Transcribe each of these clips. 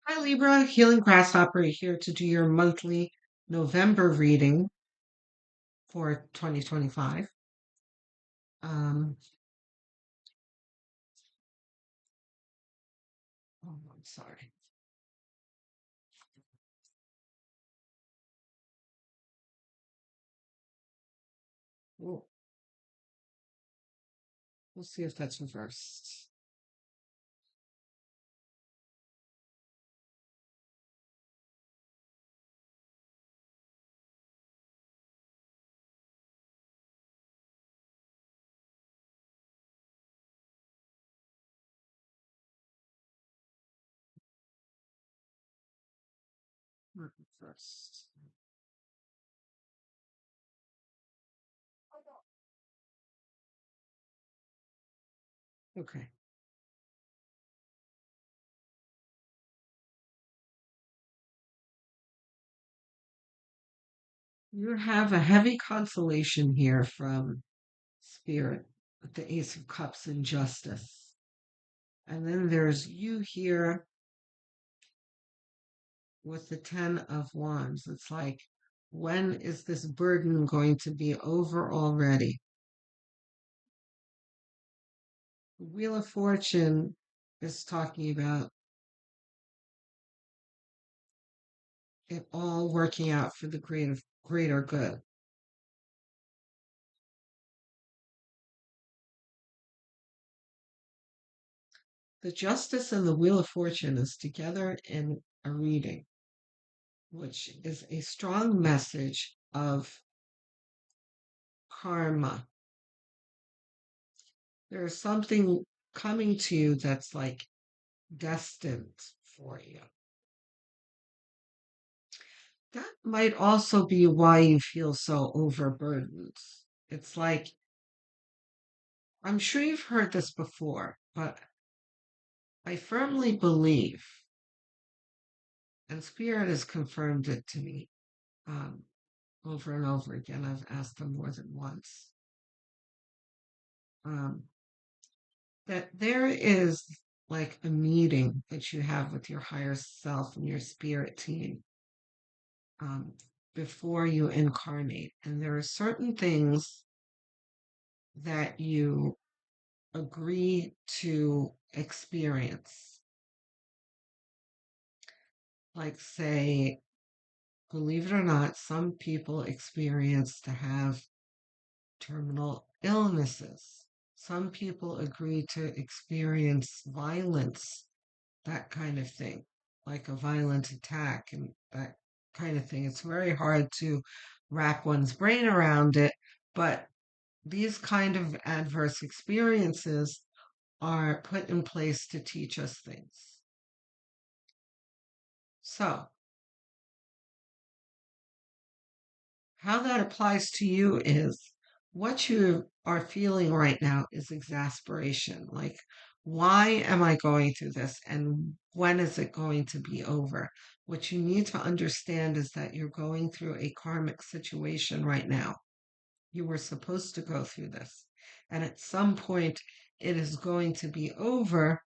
Hi Libra, Healing Grasshopper here to do your monthly November reading for 2025. Um, I'm sorry. We'll, we'll see if that's reversed. Reversed. Okay. You have a heavy consolation here from Spirit with the Ace of Cups and Justice. And then there's you here with the Ten of Wands. It's like, when is this burden going to be over already? The Wheel of Fortune is talking about it all working out for the greater good. The Justice and the Wheel of Fortune is together in a reading, which is a strong message of karma. There's something coming to you that's like destined for you. That might also be why you feel so overburdened. It's like, I'm sure you've heard this before, but I firmly believe, and Spirit has confirmed it to me um, over and over again. I've asked them more than once. Um, that there is like a meeting that you have with your higher self and your spirit team um, before you incarnate. And there are certain things that you agree to experience. Like, say, believe it or not, some people experience to have terminal illnesses. Some people agree to experience violence, that kind of thing, like a violent attack and that kind of thing. It's very hard to wrap one's brain around it, but these kind of adverse experiences are put in place to teach us things. So, how that applies to you is what you are feeling right now is exasperation. Like, why am I going through this? And when is it going to be over? What you need to understand is that you're going through a karmic situation right now. You were supposed to go through this. And at some point, it is going to be over,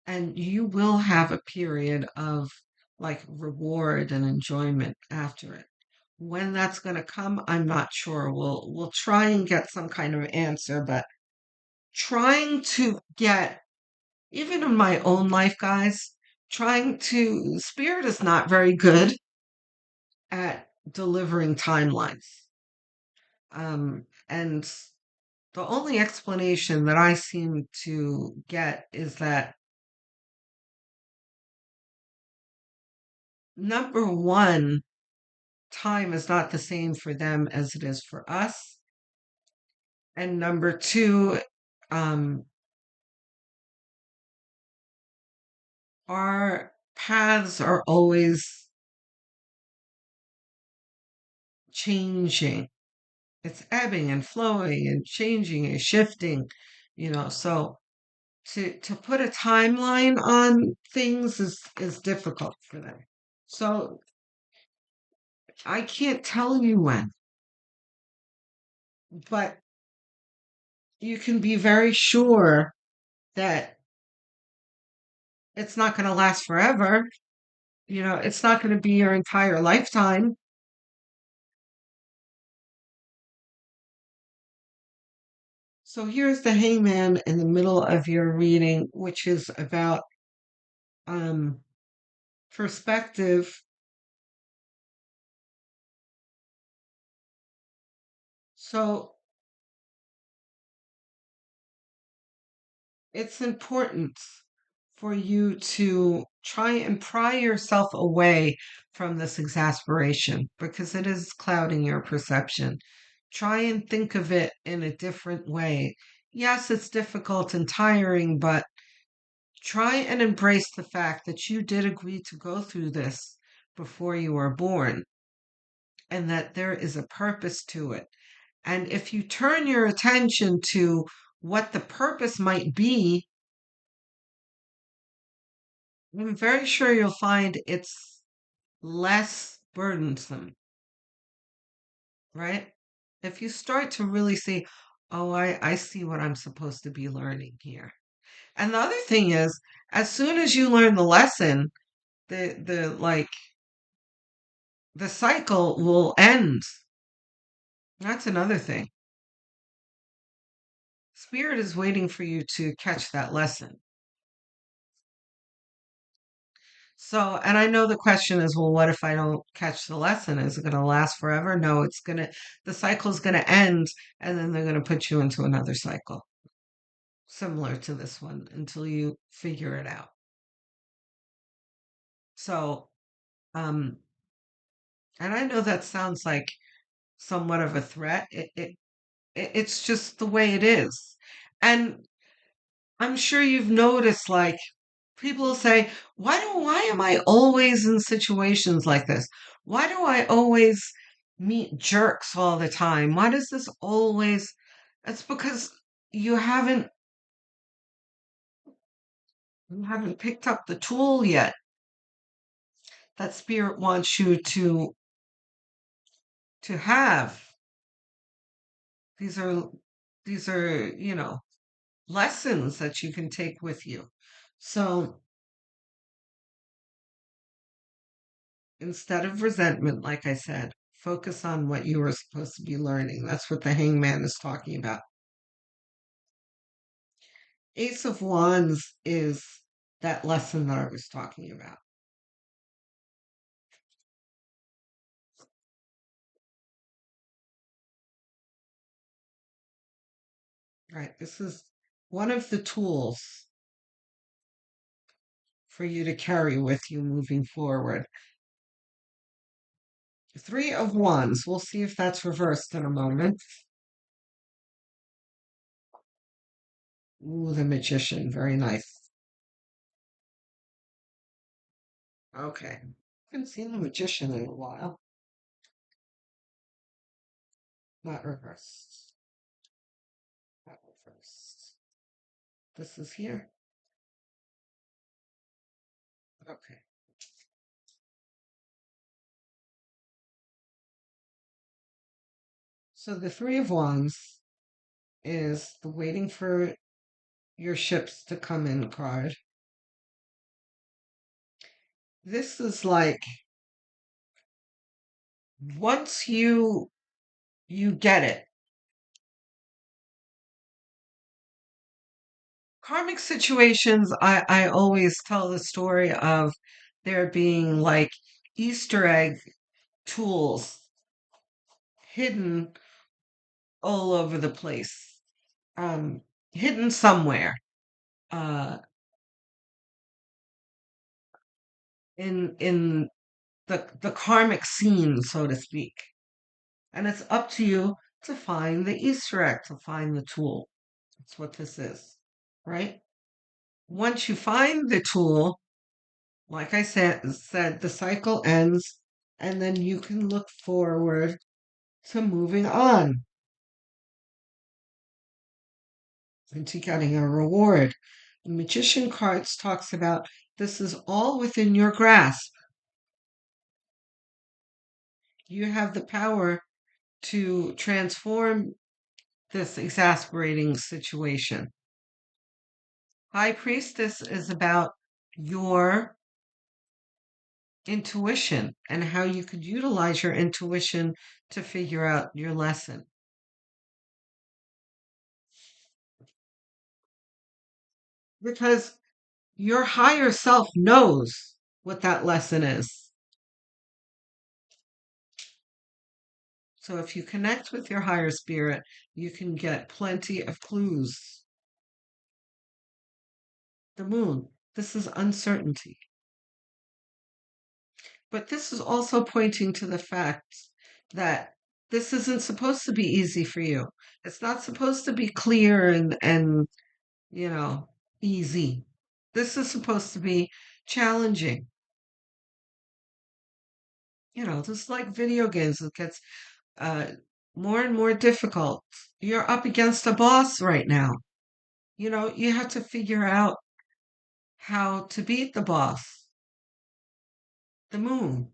and you will have a period of like reward and enjoyment after it. When that's going to come, I'm not sure. We'll try and get some kind of answer, but trying to get, even in my own life, guys, trying to Spirit is not very good at delivering timelines. And the only explanation that I seem to get is that number one, time is not the same for them as it is for us. And number two, um, our paths are always changing. It's ebbing and flowing and changing and shifting, so to put a timeline on things is difficult for them. So I can't tell you when, but you can be very sure that It's not going to last forever. It's not going to be your entire lifetime. So here's the hangman in the middle of your reading, which is about um, perspective. So it's important for you to try and pry yourself away from this exasperation because it is clouding your perception. Try and think of it in a different way. Yes, it's difficult and tiring, but try and embrace the fact that you did agree to go through this before you were born and that there is a purpose to it. And if you turn your attention to what the purpose might be, I'm very sure you'll find it's less burdensome, right? If you start to really see, oh, I see what I'm supposed to be learning here. And the other thing is, as soon as you learn the lesson, the the cycle will end. That's another thing. Spirit is waiting for you to catch that lesson. So, and I know the question is, well, what if I don't catch the lesson? Is it going to last forever? No, the cycle's going to end, and then they're going to put you into another cycle similar to this one until you figure it out. So, um, and I know that sounds like somewhat of a threat. It's just the way it is. And I'm sure you've noticed, like, people say, why am I always in situations like this? Why do I always meet jerks all the time? Why does this always? It's because you haven't picked up the tool yet that spirit wants you to have. These are these are lessons that you can take with you. So instead of resentment, like I said, focus on what you were supposed to be learning. That's what the hangman is talking about. Ace of Wands is that lesson that I was talking about. Right. This is one of the tools for you to carry with you moving forward. Three of Wands. We'll see if that's reversed in a moment. Ooh, the Magician. Very nice. Okay. I haven't seen the Magician in a while. Not reversed. Not reversed. This is here. Okay. So the Three of Wands is the waiting for your ships to come in card. This is like once you get it. Karmic situations, I always tell the story of there being like Easter egg tools hidden all over the place, um, hidden somewhere, uh, in the karmic scene, so to speak. And it's up to you to find the Easter egg, to find the tool. That's what this is, right? Once you find the tool, like I said the cycle ends, and then you can look forward to moving on and to getting a reward. The Magician cards talks about this is all within your grasp. You have the power to transform this exasperating situation. High Priestess is about your intuition and how you could utilize your intuition to figure out your lesson. Because your higher self knows what that lesson is. So if you connect with your higher spirit, you can get plenty of clues. The moon, this is uncertainty. But this is also pointing to the fact that this isn't supposed to be easy for you. It's not supposed to be clear and you know, easy. This is supposed to be challenging. Just like video games, it gets uh, more and more difficult. You're up against a boss right now. You have to figure out how to beat the boss, the moon.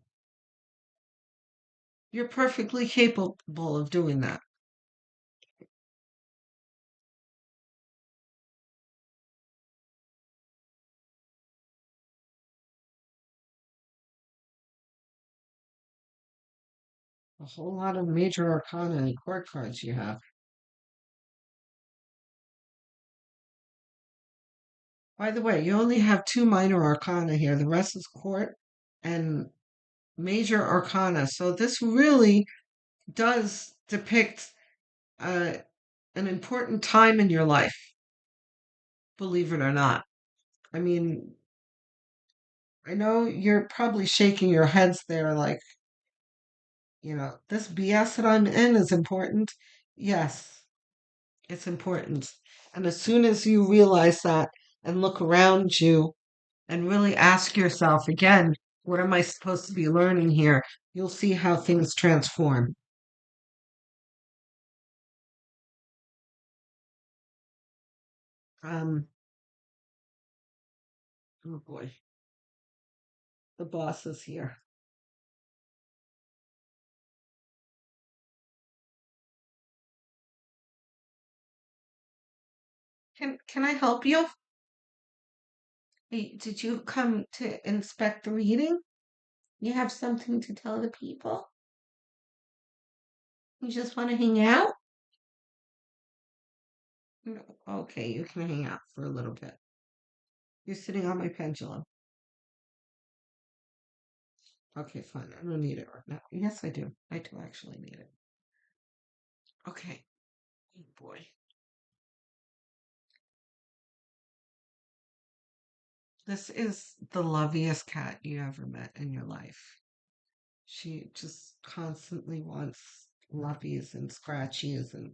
You're perfectly capable of doing that. A whole lot of major arcana and court cards you have. By the way, you only have two minor arcana here. The rest is court and major arcana. So this really does depict uh, an important time in your life, believe it or not. I mean, I know you're probably shaking your heads there, like, this BS that I'm in is important. Yes, it's important. And as soon as you realize that and look around you and really ask yourself again, what am I supposed to be learning here? You'll see how things transform. Um, oh boy, the boss is here. Can I help you? Hey, did you come to inspect the reading? You have something to tell the people? You just want to hang out? No. Okay, you can hang out for a little bit. You're sitting on my pendulum. Okay, fine. I don't need it right now. Yes, I do. I do actually need it. Okay. Oh boy. This is the loveliest cat you ever met in your life. She just constantly wants luppies and scratchies and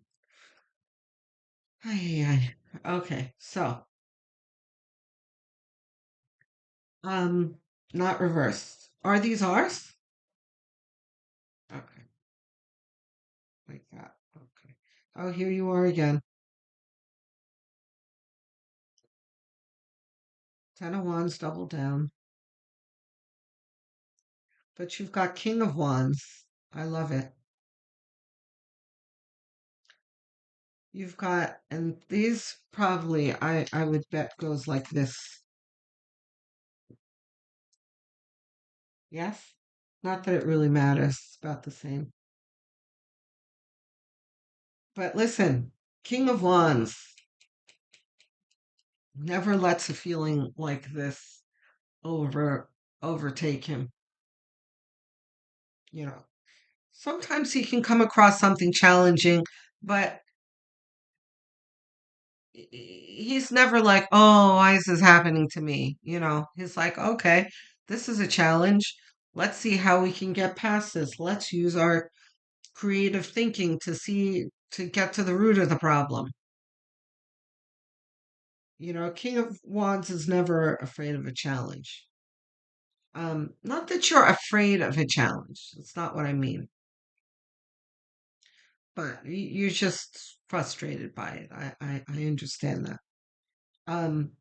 ay, ay. Okay, so um not reversed. Are these ours? Okay, like that. Okay. Oh, here you are again. Ten of Wands double down. But you've got King of Wands. I love it. You've got, and these probably, I would bet goes like this. Yes? Not that it really matters. It's about the same. But listen, King of Wands never lets a feeling like this overtake him. You know, sometimes he can come across something challenging, but he's never like, oh, why is this happening to me? He's like, okay, this is a challenge. Let's see how we can get past this. Let's use our creative thinking to get to the root of the problem. King of Wands is never afraid of a challenge. Not that you're afraid of a challenge. That's not what I mean. But you're just frustrated by it. I understand that. Um,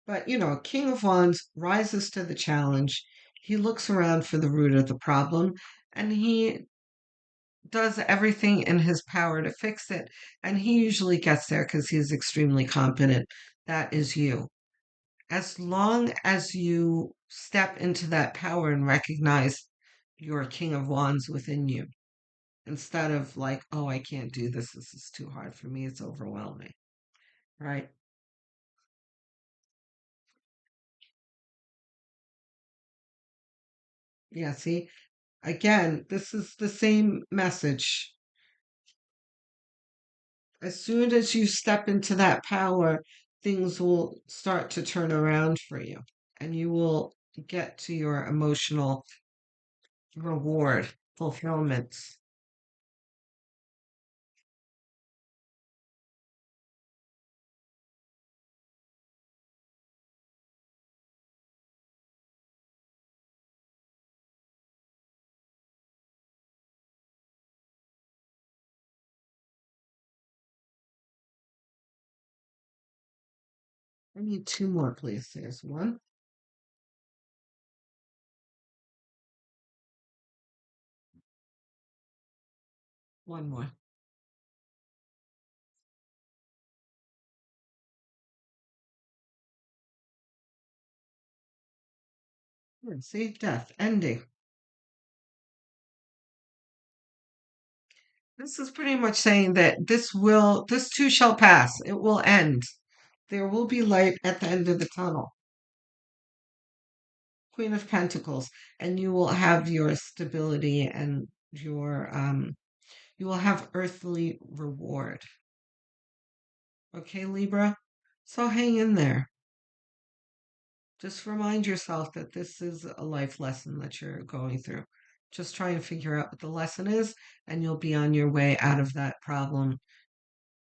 but King of Wands rises to the challenge. He looks around for the root of the problem and he does everything in his power to fix it. And he usually gets there because he's extremely competent. that is you. As long as you step into that power and recognize your King of Wands within you, instead of like, oh, I can't do this. This is too hard for me. It's overwhelming, right? Yeah, see, again, this is the same message. As soon as you step into that power, things will start to turn around for you and you will get to your emotional reward, fulfillment. I need two more, please. There's one. One more. See, death, ending. This is pretty much saying that this too shall pass. It will end. There will be light at the end of the tunnel. Queen of Pentacles, and you will have your stability and you will have earthly reward. Okay, Libra? So hang in there. Just remind yourself that this is a life lesson that you're going through. Just try and figure out what the lesson is, and you'll be on your way out of that problem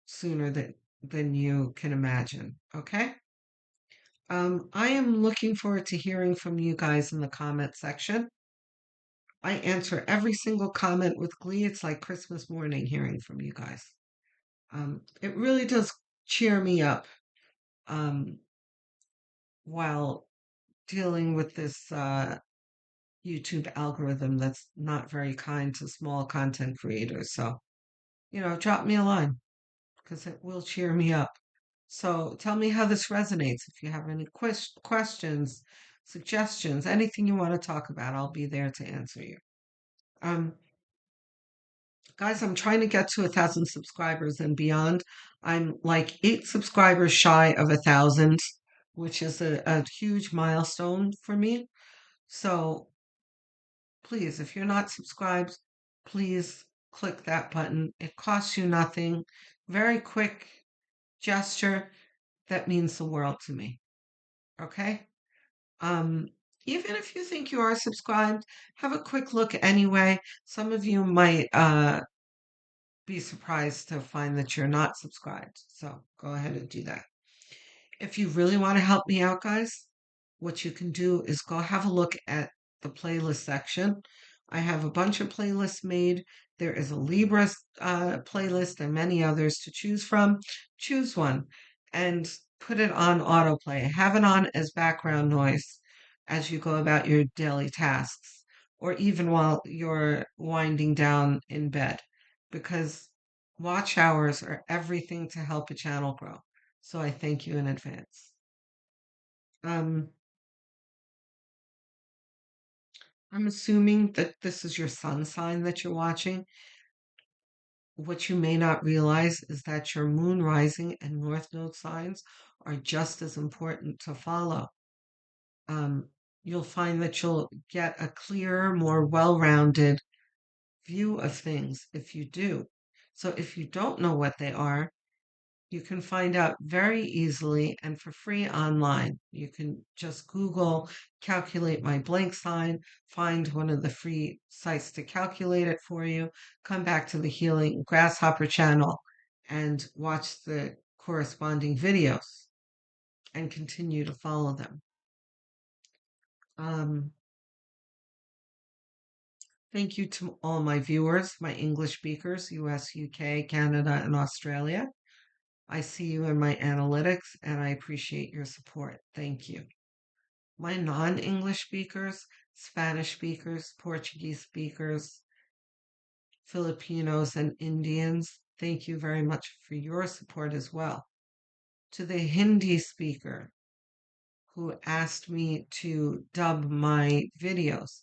sooner than you can imagine. Okay? I am looking forward to hearing from you guys in the comment section. I answer every single comment with glee. It's like Christmas morning hearing from you guys. It really does cheer me up um, while dealing with this YouTube algorithm that's not very kind to small content creators. So, drop me a line because it will cheer me up. So, tell me how this resonates. If you have any questions, suggestions, anything you want to talk about, I'll be there to answer you. Um, Guys, I'm trying to get to 1,000 subscribers and beyond. I'm like 8 subscribers shy of 1,000, which is a huge milestone for me. So please, if you're not subscribed, please click that button. It costs you nothing. Very quick gesture that means the world to me. Okay? Um, Even if you think you are subscribed, have a quick look anyway. Some of you might be surprised to find that you're not subscribed. So go ahead and do that. If you really want to help me out, guys, what you can do is go have a look at the playlist section. I have a bunch of playlists made. There is a Libra playlist and many others to choose from. Choose one and put it on autoplay. Have it on as background noise as you go about your daily tasks or even while you're winding down in bed because watch hours are everything to help a channel grow. So I thank you in advance. Um, I'm assuming that this is your sun sign that you're watching. What you may not realize is that your moon rising and north node signs are just as important to follow. Um, you'll find that you'll get a clearer, more well-rounded view of things if you do. So if you don't know what they are, you can find out very easily and for free online. You can just Google calculate my blank sign, find one of the free sites to calculate it for you, come back to the Healing Grasshopper channel and watch the corresponding videos and continue to follow them. Um, Thank you to all my viewers, my English speakers, US, UK, Canada, and Australia. I see you in my analytics and I appreciate your support. Thank you. My non English speakers, Spanish speakers, Portuguese speakers, Filipinos, and Indians, thank you very much for your support as well. to the Hindi speaker who asked me to dub my videos.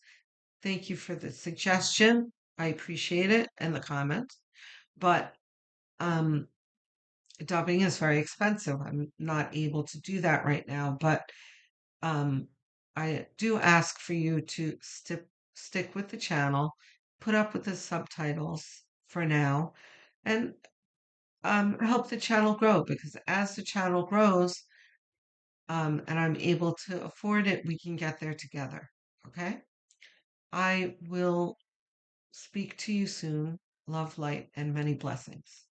Thank you for the suggestion. I appreciate it and the comment. But um, dubbing is very expensive. I'm not able to do that right now, but um, I do ask for you to stick with the channel, put up with the subtitles for now, and help the channel grow because as the channel grows, and I'm able to afford it, we can get there together. Okay? I will speak to you soon. Love, light, and many blessings.